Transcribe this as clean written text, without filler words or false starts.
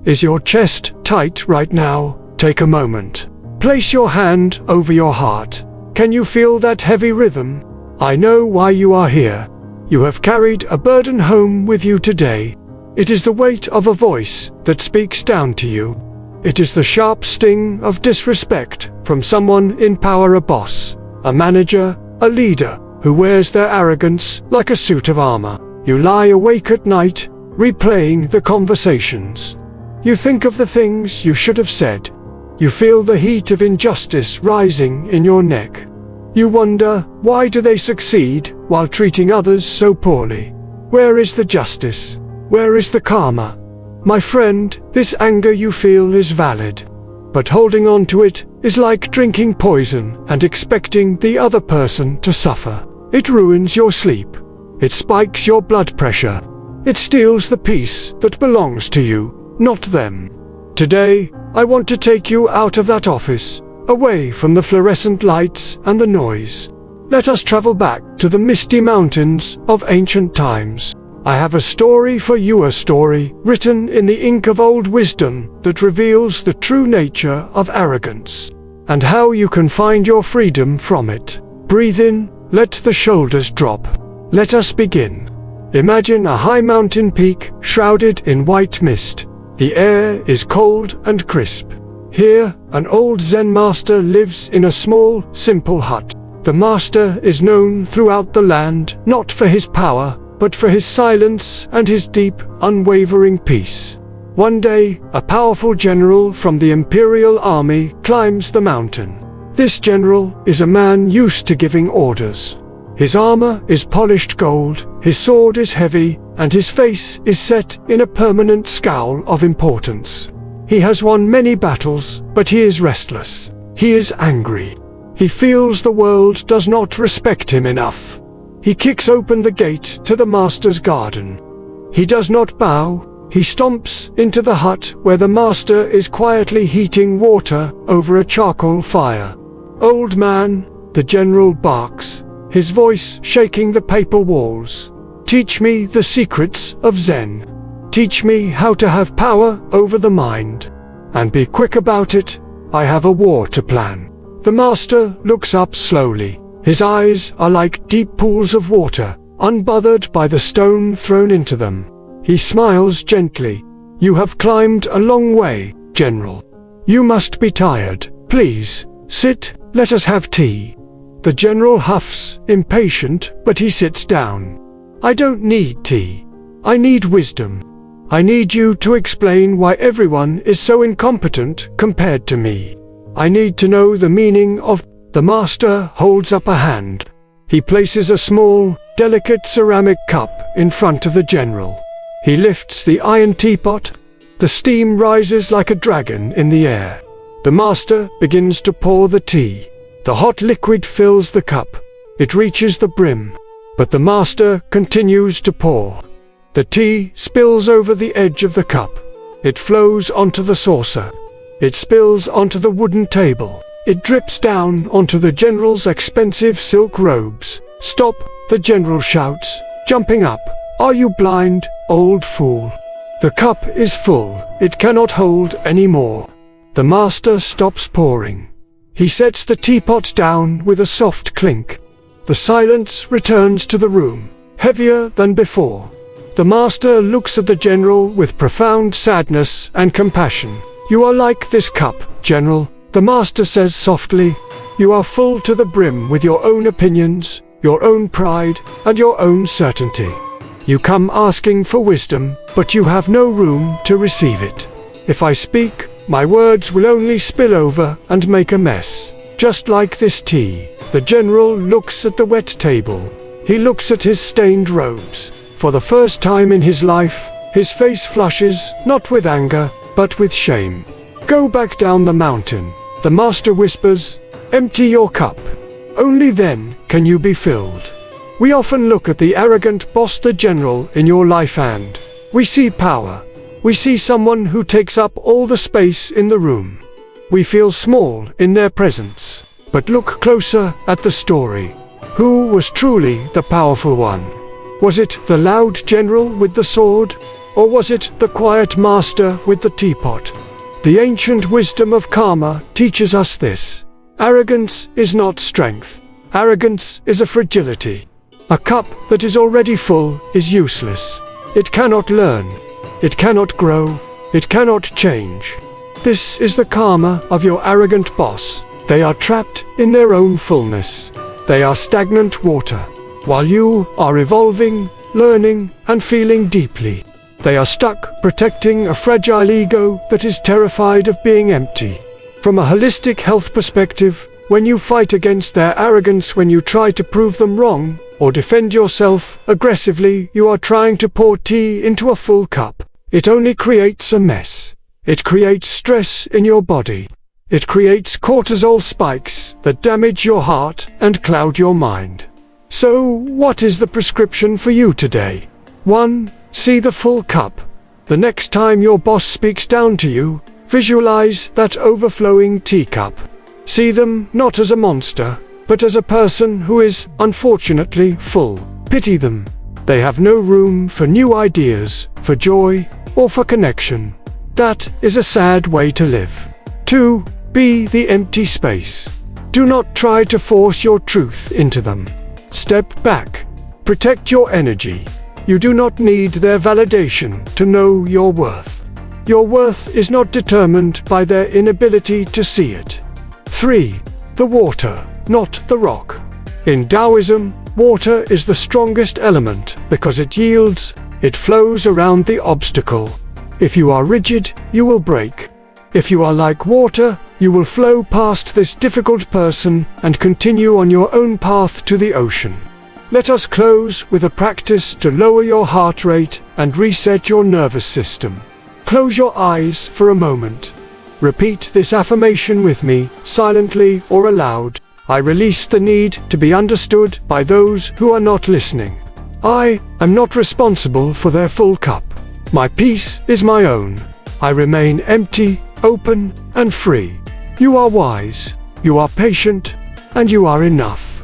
Is your chest tight right now? Take a moment. Place your hand over your heart. Can you feel that heavy rhythm? I know why you are here. You have carried a burden home with you today. It is the weight of a voice that speaks down to you. It is the sharp sting of disrespect from someone in power, a boss, a manager, a leader who wears their arrogance like a suit of armor. You lie awake at night, replaying the conversations. You think of the things you should have said. You feel the heat of injustice rising in your neck. You wonder, why do they succeed while treating others so poorly? Where is the justice? Where is the karma? My friend, this anger you feel is valid. But holding on to it is like drinking poison and expecting the other person to suffer. It ruins your sleep. It spikes your blood pressure. It steals the peace that belongs to you, not them. Today, I want to take you out of that office, away from the fluorescent lights and the noise. Let us travel back to the misty mountains of ancient times. I have a story for you, a story written in the ink of old wisdom that reveals the true nature of arrogance, and how you can find your freedom from it. Breathe in, let the shoulders drop. Let us begin. Imagine a high mountain peak shrouded in white mist. The air is cold and crisp. Here, an old Zen master lives in a small, simple hut. The master is known throughout the land, not for his power, but for his silence and his deep, unwavering peace. One day, a powerful general from the imperial army climbs the mountain. This general is a man used to giving orders. His armor is polished gold, his sword is heavy, and his face is set in a permanent scowl of importance. He has won many battles, but he is restless. He is angry. He feels the world does not respect him enough. He kicks open the gate to the master's garden. He does not bow. He stomps into the hut where the master is quietly heating water over a charcoal fire. "Old man," the general barks, his voice shaking the paper walls. "Teach me the secrets of Zen. Teach me how to have power over the mind. And be quick about it. I have a war to plan." The master looks up slowly. His eyes are like deep pools of water, unbothered by the stone thrown into them. He smiles gently. "You have climbed a long way, General. You must be tired. Please, sit, let us have tea." The general huffs, impatient, but he sits down. "I don't need tea. I need wisdom. I need you to explain why everyone is so incompetent compared to me. I need to know the meaning of..." The master holds up a hand. He places a small, delicate ceramic cup in front of the general. He lifts the iron teapot. The steam rises like a dragon in the air. The master begins to pour the tea. The hot liquid fills the cup. It reaches the brim. But the master continues to pour. The tea spills over the edge of the cup. It flows onto the saucer. It spills onto the wooden table. It drips down onto the general's expensive silk robes. "Stop!" the general shouts, jumping up. "Are you blind, old fool? The cup is full. It cannot hold any more." The master stops pouring. He sets the teapot down with a soft clink. The silence returns to the room, heavier than before. The master looks at the general with profound sadness and compassion. "You are like this cup, General," the master says softly. "You are full to the brim with your own opinions, your own pride, and your own certainty. You come asking for wisdom, but you have no room to receive it. If I speak, my words will only spill over and make a mess, just like this tea." The general looks at the wet table. He looks at his stained robes. For the first time in his life, his face flushes, not with anger, but with shame. "Go back down the mountain," the master whispers. "Empty your cup. Only then can you be filled." We often look at the arrogant boss, the general, in your life, and we see power. We see someone who takes up all the space in the room. We feel small in their presence. But look closer at the story. Who was truly the powerful one? Was it the loud general with the sword? Or was it the quiet master with the teapot? The ancient wisdom of karma teaches us this. Arrogance is not strength. Arrogance is a fragility. A cup that is already full is useless. It cannot learn. It cannot grow. It cannot change. This is the karma of your arrogant boss. They are trapped in their own fullness. They are stagnant water, while you are evolving, learning, and feeling deeply. They are stuck protecting a fragile ego that is terrified of being empty. From a holistic health perspective, when you fight against their arrogance, when you try to prove them wrong, or defend yourself aggressively, you are trying to pour tea into a full cup. It only creates a mess. It creates stress in your body. It creates cortisol spikes that damage your heart and cloud your mind. So, what is the prescription for you today? 1. See the full cup. The next time your boss speaks down to you, visualize that overflowing teacup. See them not as a monster, but as a person who is, unfortunately, full. Pity them. They have no room for new ideas, for joy, or for connection. That is a sad way to live. 2. Be the empty space. Do not try to force your truth into them. Step back. Protect your energy. You do not need their validation to know your worth. Your worth is not determined by their inability to see it. 3. The water, not the rock. In Taoism, water is the strongest element because it yields, it flows around the obstacle. If you are rigid, you will break. If you are like water, you will flow past this difficult person and continue on your own path to the ocean. Let us close with a practice to lower your heart rate and reset your nervous system. Close your eyes for a moment. Repeat this affirmation with me, silently or aloud. I release the need to be understood by those who are not listening. I am not responsible for their full cup. My peace is my own. I remain empty, open, and free. You are wise, you are patient, and you are enough.